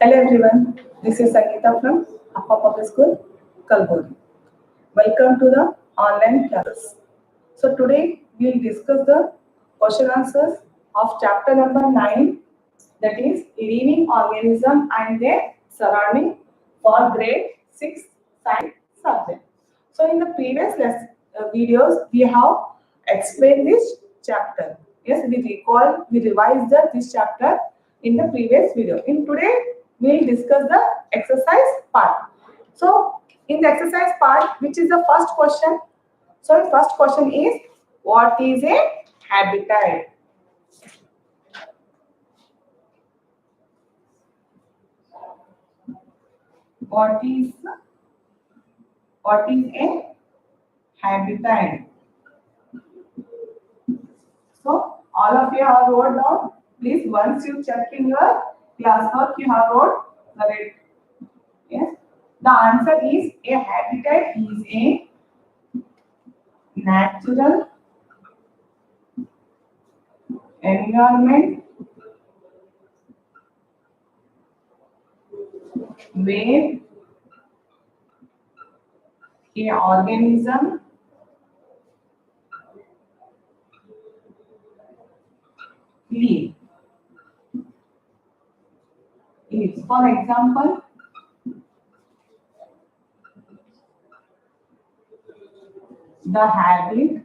Hello everyone, this is Sangeeta from Upper Public School, Kalburgi. Welcome to the online classes. So today we will discuss the question answers of chapter number 9, that is living organism and their surrounding for grade 6 science subject. So in the previous videos we have explained this chapter. Yes, we revised this chapter in the previous video. In today we will discuss the exercise part. So in the exercise part, which is the first question? So the first question is, what is a habitat? What is a habitat? So all of you have wrote down. Please, once you check in your classwork, you have wrote correct. Yes. The answer is, a habitat is a natural environment where a organism lives. For example, the habit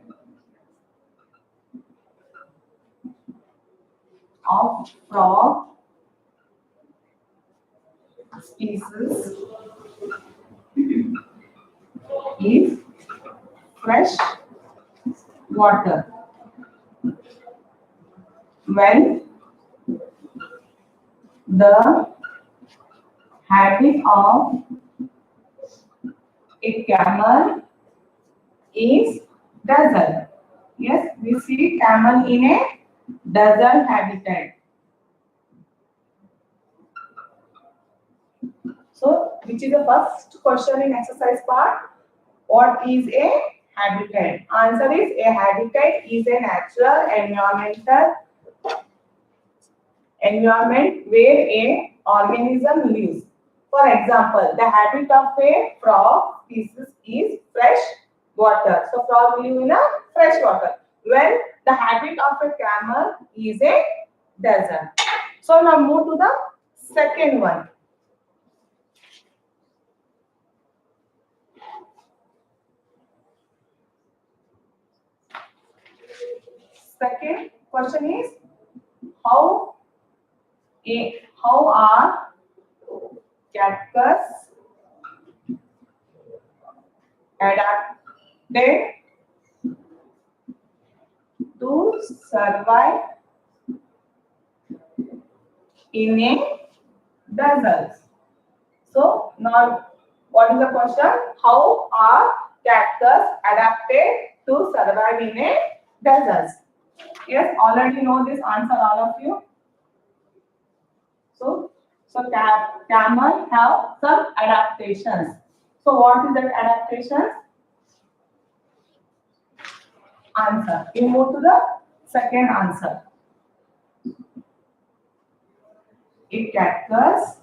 of frog species is fresh water. When the habit of a camel is desert. Yes, we see camel in a desert habitat. So, which is the first question in exercise part? What is a habitat? Answer is, a habitat is a natural environment where a organism lives. For example, the habit of a frog species is fresh water. So frog live in a fresh water. When the habit of a camel is a desert. So now move to the second one. Second question is, how are cactus adapted to survive in a desert? So now what is the question? How are cactus adapted to survive in a desert? Yes, already know this answer, all of you. So camel have some adaptations. So what is that adaptation? Answer. We move to the second answer. A cactus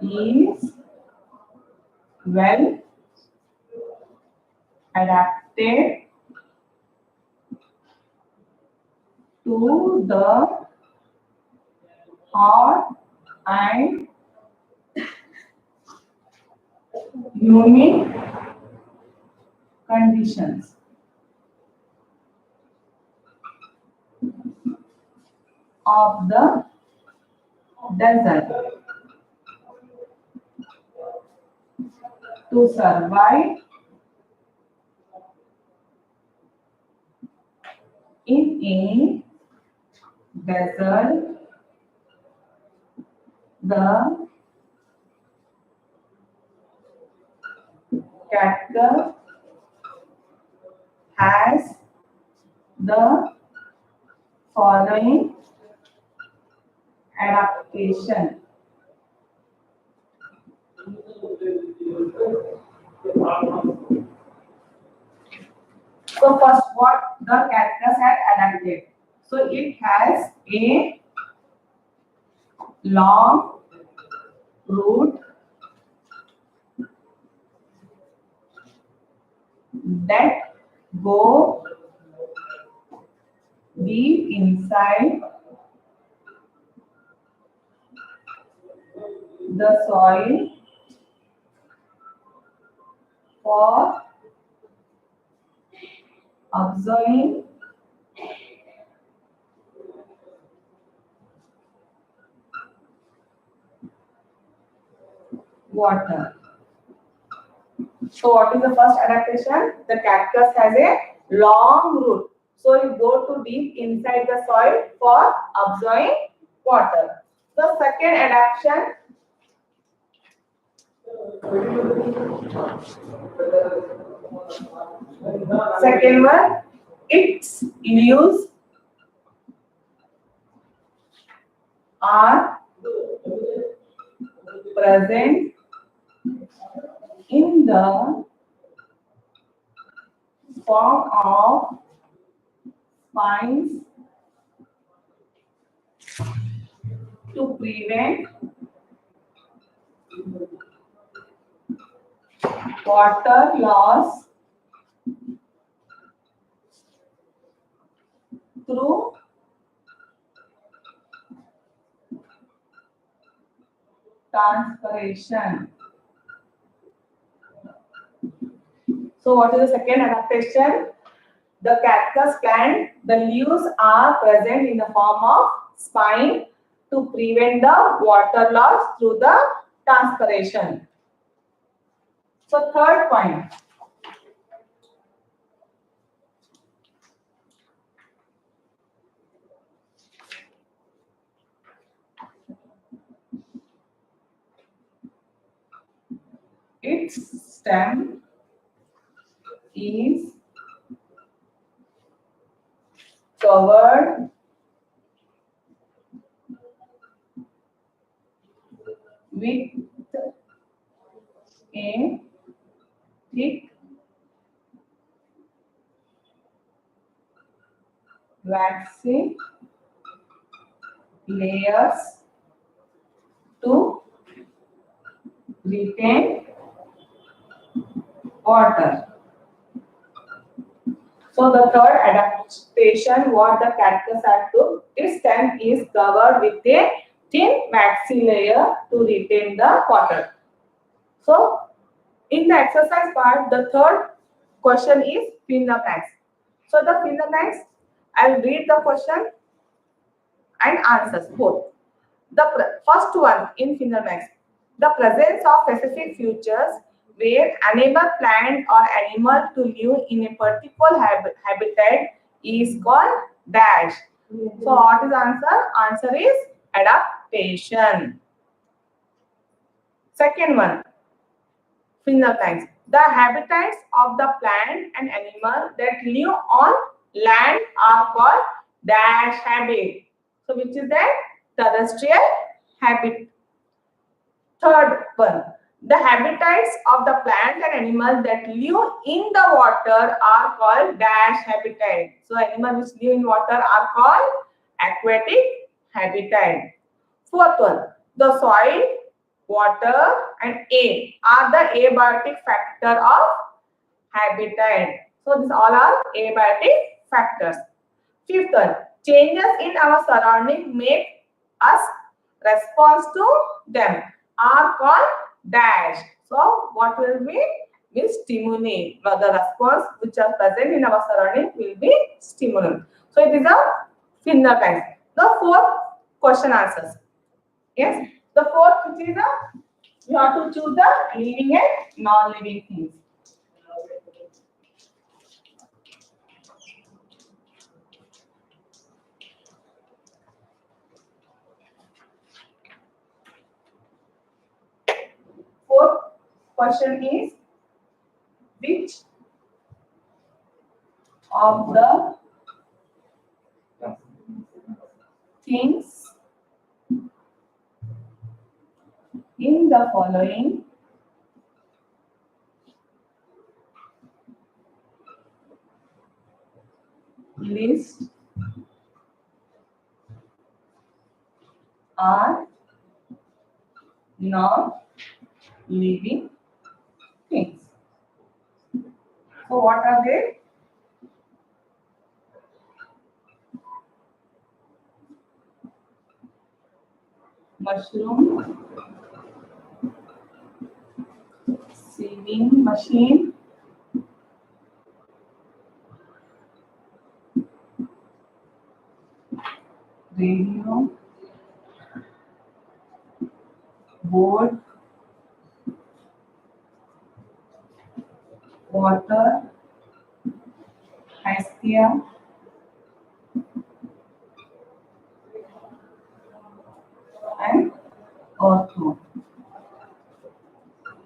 is well adapted to the hot and humid conditions. Of the desert to survive in a desert. The cactus has the following adaptation. So first, what the cactus had adapted? So it has a long root that go deep inside the soil for absorbing water. So what is the first adaptation? The cactus has a long root. So it go to deep inside the soil for absorbing water. The second adaptation, second one, its leaves are present in the form of spines to prevent water loss through transpiration. So what is the second adaptation? The cactus plant, the leaves are present in the form of spine to prevent the water loss through the transpiration. So third point. Its stem is covered with a thick waxy layers to retain water. So the third adaptation, what the cactus had to, its stem is covered with a thin waxy layer to retain the water. So in the exercise part, the third question is fill the blanks. So the fill the blanks, I will read the question and answers both. The first one in fill the blanks. The presence of specific features where enable plant or animal to live in a particular habitat is called dash. So what is answer? Answer is adaptation. Second one, fill the blanks. The habitats of the plant and animal that live on land are called dash habit. So which is that? Terrestrial habit. Third one, the habitats of the plants and animals that live in the water are called dash habitat. So animals which live in water are called aquatic habitat. Fourth one, the soil, water and air are the abiotic factor of habitat. So these all are abiotic factors. Fifth one, changes in our surrounding make us respond to them are called dash. So what will be stimuli. The response which are present in our surrounding will be stimulant. So it is a fill the blanks. The fourth question answers. Yes. The fourth which is you have to choose the living and non-living things. Fourth question is which of the things in the following list are non-living things. So what are they? Mushroom, sewing machine, radio, board, water, hestia, and earthworm.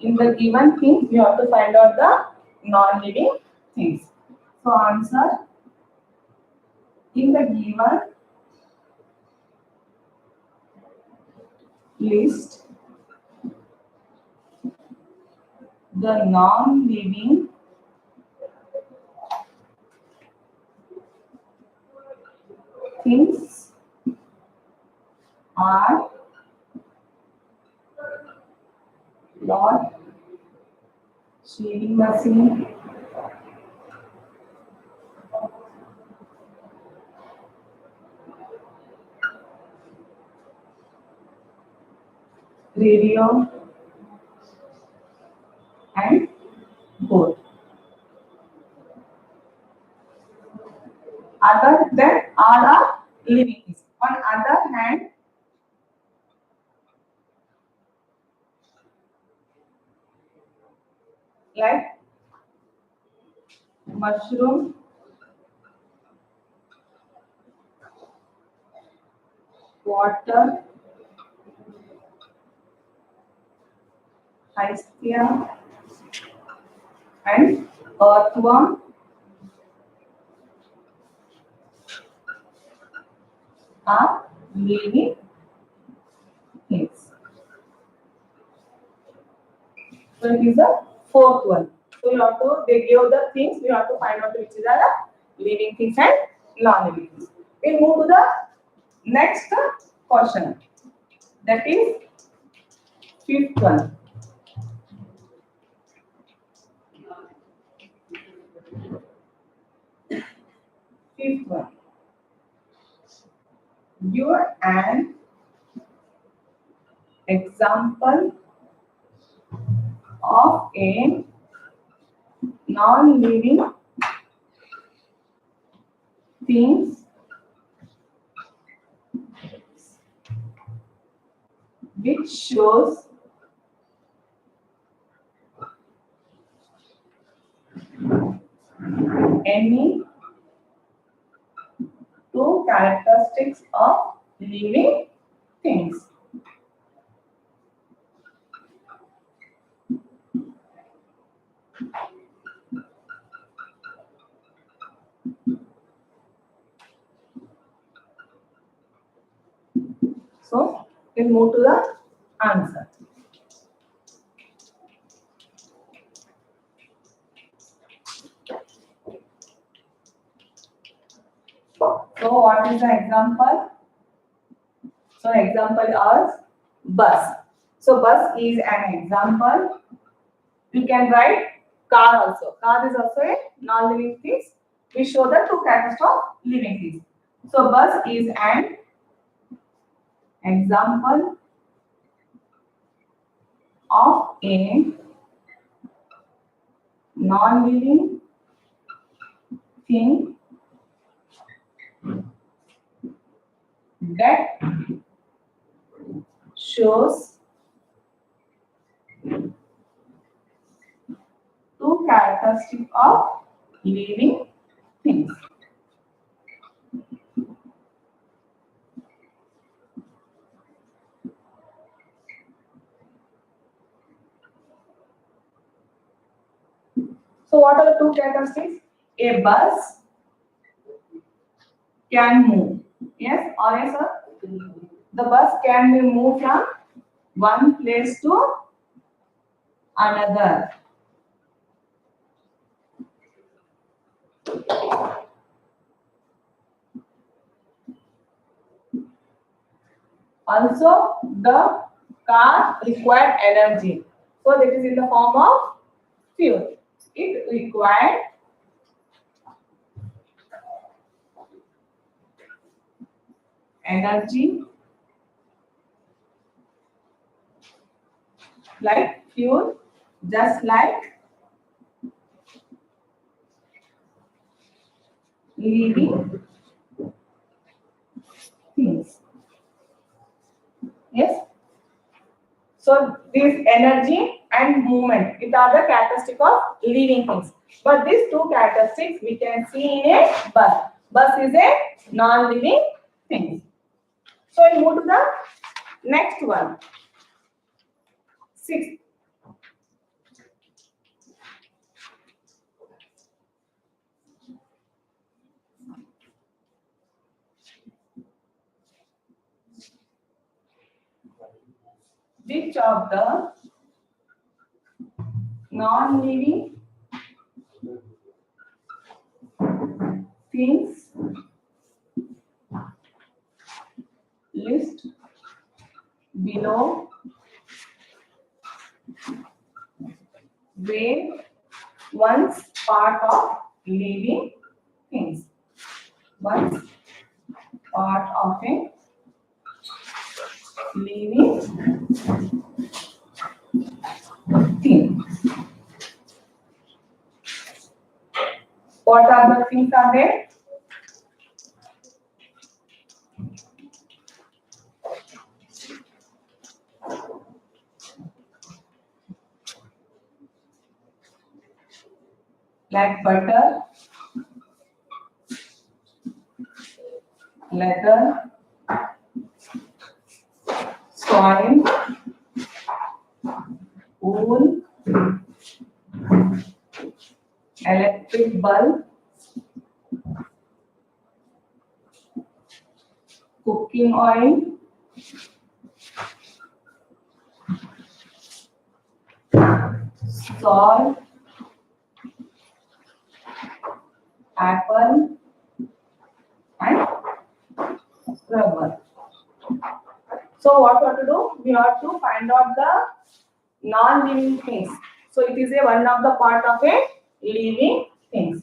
In the given things, you have to find out the non-living things. So answer, in the given list, the non-living things are lot, sewing machine, radio, and board. Other than all are living things. On other hand, like mushroom, water, hestia, and earthworm are living things. So it is the fourth one. So you have to, they give the things, we have to find out which is the living things and non-living things. We move to the next question. That is fifth one. Fifth one. Give an example of a non-living things which shows any two characteristics of living things. So we'll move to the answer. So what is the example? So example is bus. So bus is an example. You can write car also. Car is also a non-living thing. We show the two characteristics of living things. So bus is an example of a non-living thing that shows two characteristics of living things. So what are the two characteristics? A bus can move. Yes or yes, sir? The bus can be moved from one place to another. Also, the car required energy. So that is in the form of fuel. It required energy like fuel, just like living things. Yes. So this energy and movement, it are the characteristic of living things. But these two characteristics we can see in a bus. Bus is a non-living thing. So we move to the next one. Sixth. Which of the non-living things list below were once part of living things? Once part of a living thing. What are the things are there? Like butter, leather, soil, wool, electric bulb, cooking oil, salt, apple, and rubber. So what we have to do? We have to find out the non-living things. So it is a one of the part of a living things.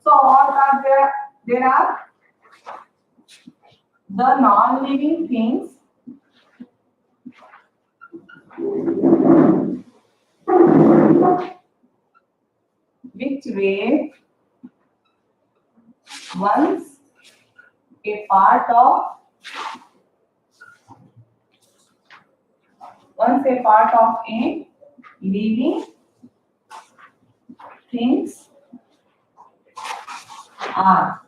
So what are there? There are the non-living things which were once a part of a living things are.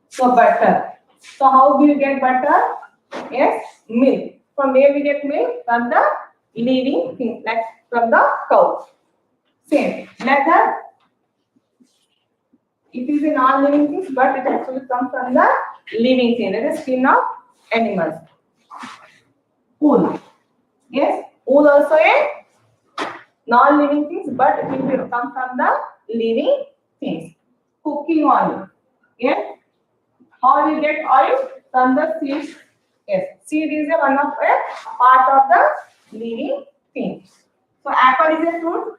So butter. So how do you get butter? Yes, milk. From where we get milk? From the living things, like from the cow. Same. Leather. It is a non-living thing, but it actually comes from the living thing. That is skin of animals. Wool. Yes, wool also a non-living things, but it will come from the living things. Cooking oil. Yes. How we get oil? From the seed. Yes. Seed is a one of a part of the living thing. So apple is a fruit.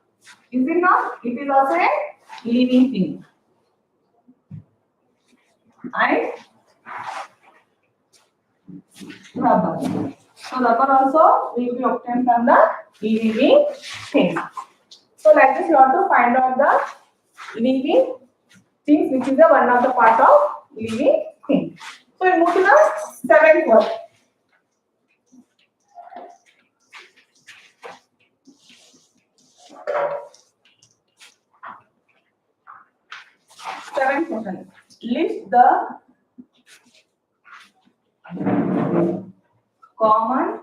Is it not? It is also a living thing. And rubber. So rubber also will be obtained from the living things. So like this, you have to find out the living things which is the one of the part of living thing. So we move to the seventh one. Seventh question. List the common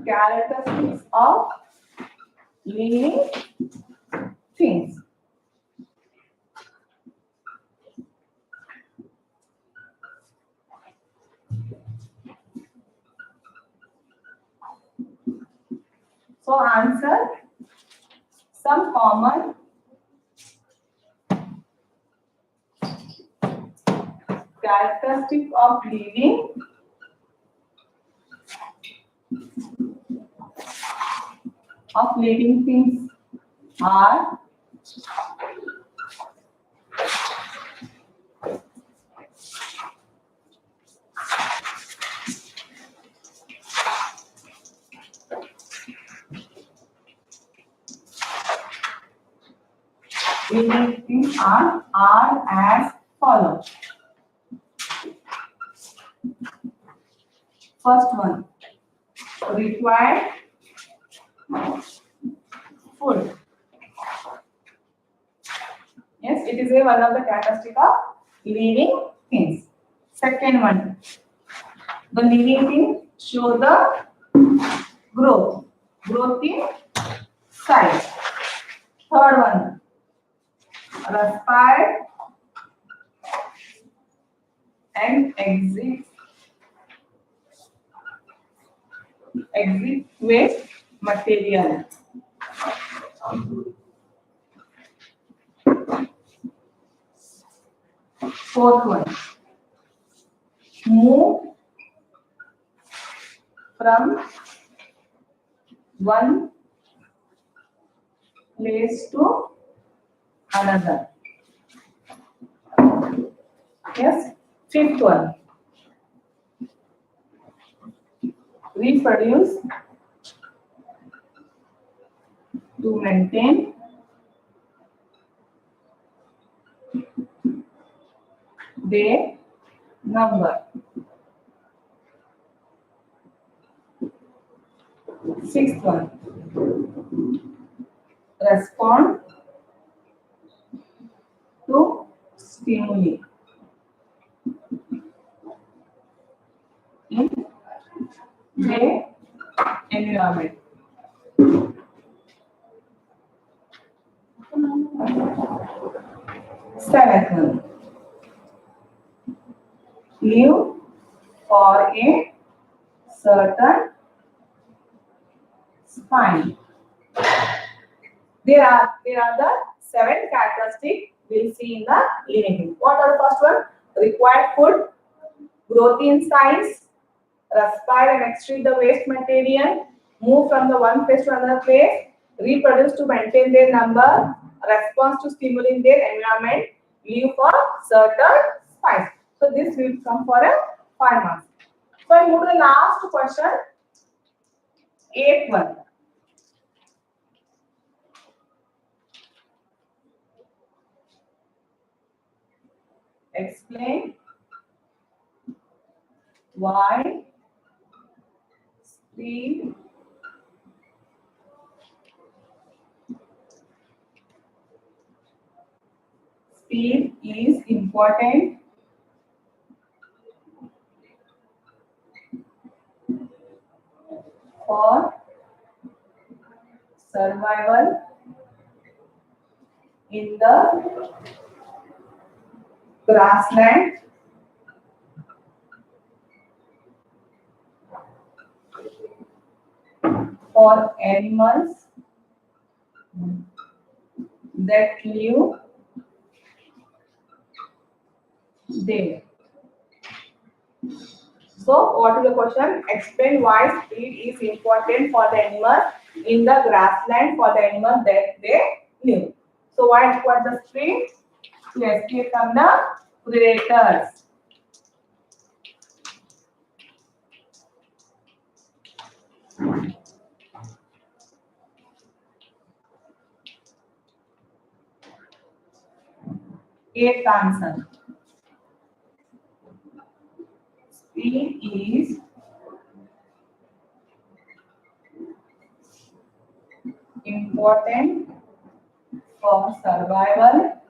characteristics of living things. So answer some common characteristic of living of living things are living things are as follows. First one, required food. Yes, it is one of the characteristic of living things. Second one, the living thing show the growth in size. Third one, respire and exit waste material. Fourth one, move from one place to another. Yes. Fifth one, reproduce to maintain their number. Sixth one, respond to stimuli in their environment. Seventh one, live for a certain spine. There are the 7 characteristics we'll see in the living thing. What are the first one? Required food, growth in size, respire and excrete the waste material, move from the one place to another place, reproduce to maintain their number, response to stimuli in their environment, live for certain spice. So this will come for a 5 marks. So I move to the last question, 8th one. Explain why speed is important for survival in the grassland for animals that live there. So, what is the question? Explain why speed is important for the animals in the grassland for the animals that they live. So, why require the speed? To escape from the predators. Eighth answer. Speed is important for survival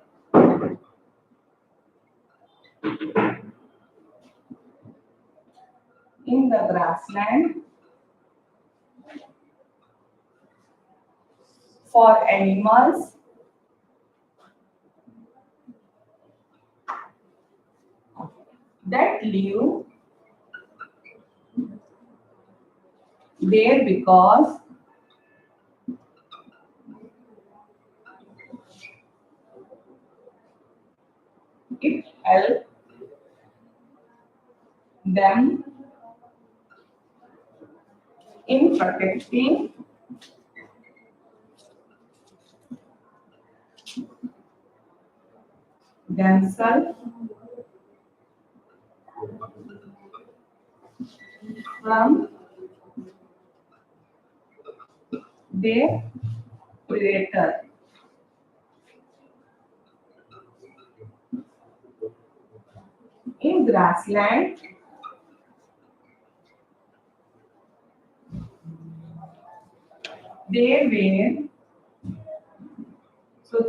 in the grassland for animals that live there because it helps them in protecting themselves from their predator. In grassland,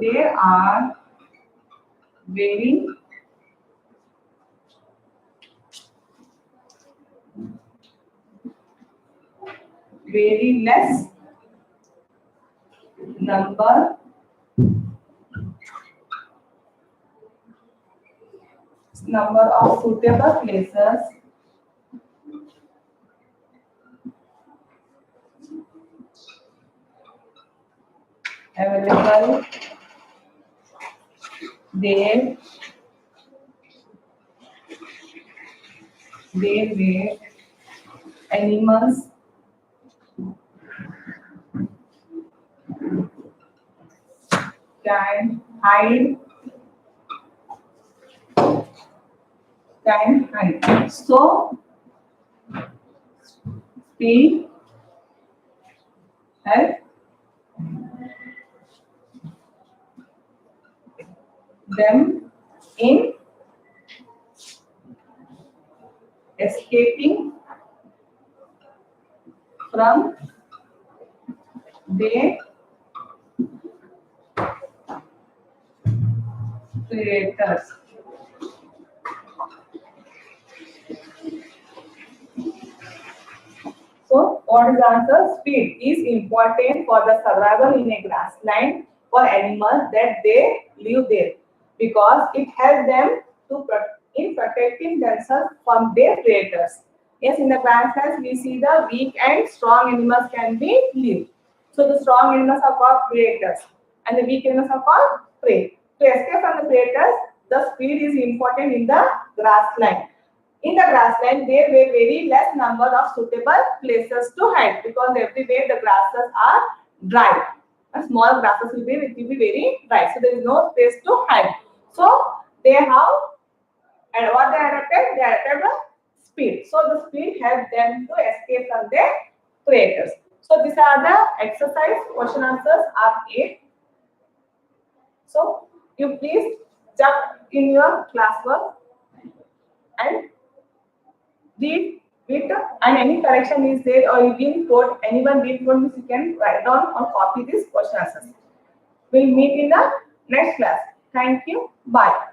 there are very less number of suitable places available there where animals can hide. So speed help them in escaping from their predators. So, what is the answer? Speed is important for the survival in a grassland for animals that they live there because it helps them in protecting themselves from their predators. Yes, in the grasslands we see the weak and strong animals can be live. So the strong animals are called predators and the weak animals are called prey. To escape from the predators, the speed is important in the grassland. In the grassland, there were very less number of suitable places to hide because everywhere the grasses are dry. And small grasses will be very dry, so there is no place to hide. So they have, and what they adapted? They adapted the speed. So the speed helped them to escape from their predators. So these are the exercise question answers are 8. So you please jump in your classwork and read it, and any correction is there or you didn't quote, anyone didn't quote, you can write down or copy these question answers. We'll meet in the next class. Thank you. Bye.